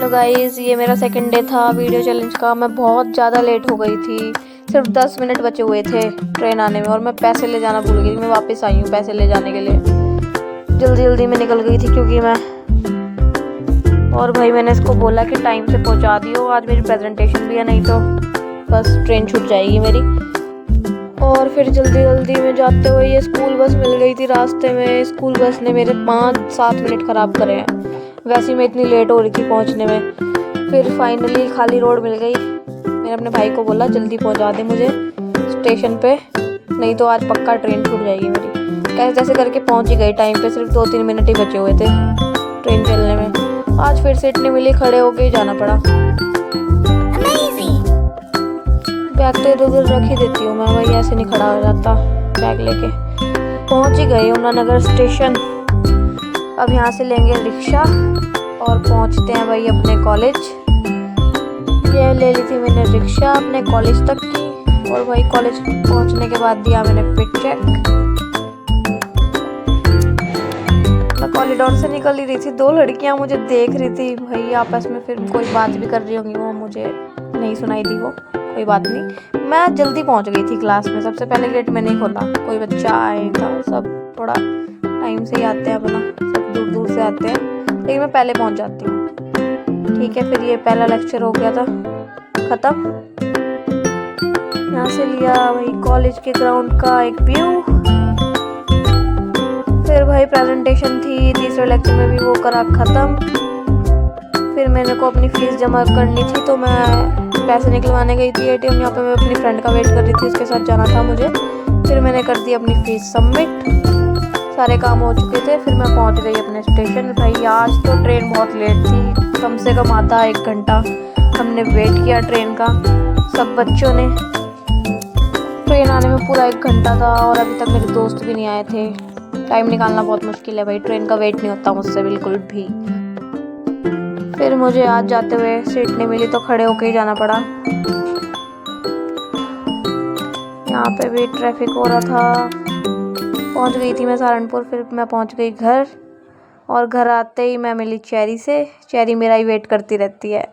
Hello guys, ये मेरा second day था वीडियो चैलेंज का। मैं बहुत ज़्यादा लेट हो गई थी। सिर्फ 10 मिनट बचे हुए थे ट्रेन आने में और मैं पैसे ले जाना भूल गई। मैं वापस आई हूँ पैसे ले जाने के लिए। जल्दी जल्दी में निकल गई थी क्योंकि मैं और भाई मैंने इसको बोला कि टाइम से पहुँचा दियो, आज मेरी प्रेजेंटेशन भी है, नहीं तो बस ट्रेन छूट जाएगी मेरी। और फिर जल्दी जल्दी में जाते हुए ये स्कूल बस मिल गई थी रास्ते में। स्कूल बस ने मेरे 5-7 मिनट ख़राब करे हैं। वैसे ही मैं इतनी लेट हो रही थी पहुंचने में। फिर फाइनली खाली रोड मिल गई। मैंने अपने भाई को बोला जल्दी पहुंचा दे मुझे स्टेशन पे, नहीं तो आज पक्का ट्रेन छूट जाएगी मेरी। कैसे जैसे करके पहुंच ही गई टाइम पे। सिर्फ 2-3 मिनट ही बचे हुए थे ट्रेन चलने में। आज फिर सीट नहीं मिली, खड़े होके ही जाना पड़ा। बैग तो इधर उधर रख ही देती हूँ मैं, वही ऐसे नहीं खड़ा हो जाता बैग लेके। पहुँच ही गए यमुनानगर स्टेशन। अब यहाँ से लेंगे रिक्शा और पहुँचते हैं भाई अपने कॉलेज। ये ले ली थी मैंने रिक्शा अपने कॉलेज तक की। और भाई कॉलेज पहुँचने के बाद दिया मैंने फिट चेक। मैं कॉरिडोर से निकल ही रही थी, 2 लड़कियाँ मुझे देख रही थी भाई आपस में। फिर कोई बात भी कर रही होंगी, वो मुझे नहीं सुनाई दी, वो कोई बात नहीं। मैं जल्दी पहुँच गई थी क्लास में। सबसे पहले गेट मैंने ही खोला, कोई बच्चा आया था। सब थोड़ा टाइम से ही आते हैं अपना, सब दूर दूर से आते हैं, लेकिन मैं पहले पहुंच जाती हूँ। ठीक है, फिर ये पहला लेक्चर हो गया था ख़त्म। यहाँ से लिया भाई कॉलेज के ग्राउंड का एक व्यू। फिर भाई प्रेजेंटेशन थी तीसरे लेक्चर में भी, वो करा ख़त्म। फिर मैंने को अपनी फ़ीस जमा करनी थी तो मैं पैसे निकलवाने गई थी ATM। यहाँ पे मैं अपनी फ्रेंड का वेट कर रही थी, उसके साथ जाना था मुझे। फिर मैंने कर दी अपनी फ़ीस सबमिट। सारे काम हो चुके थे। फिर मैं पहुंच गई अपने स्टेशन। भाई आज तो ट्रेन बहुत लेट थी, कम से कम आधा 1 घंटा हमने वेट किया ट्रेन का। सब बच्चों ने। ट्रेन आने में पूरा 1 घंटा था और अभी तक मेरे दोस्त भी नहीं आए थे। टाइम निकालना बहुत मुश्किल है भाई, ट्रेन का वेट नहीं होता मुझसे बिल्कुल भी। फिर मुझे आज जाते हुए सीट नहीं मिली तो खड़े होके ही जाना पड़ा। यहाँ पे भी ट्रैफिक हो रहा था। पहुंच गई थी मैं सहारनपुर। फिर मैं पहुंच गई घर और घर आते ही मैं मिली चेरी से। चेरी मेरा ही वेट करती रहती है।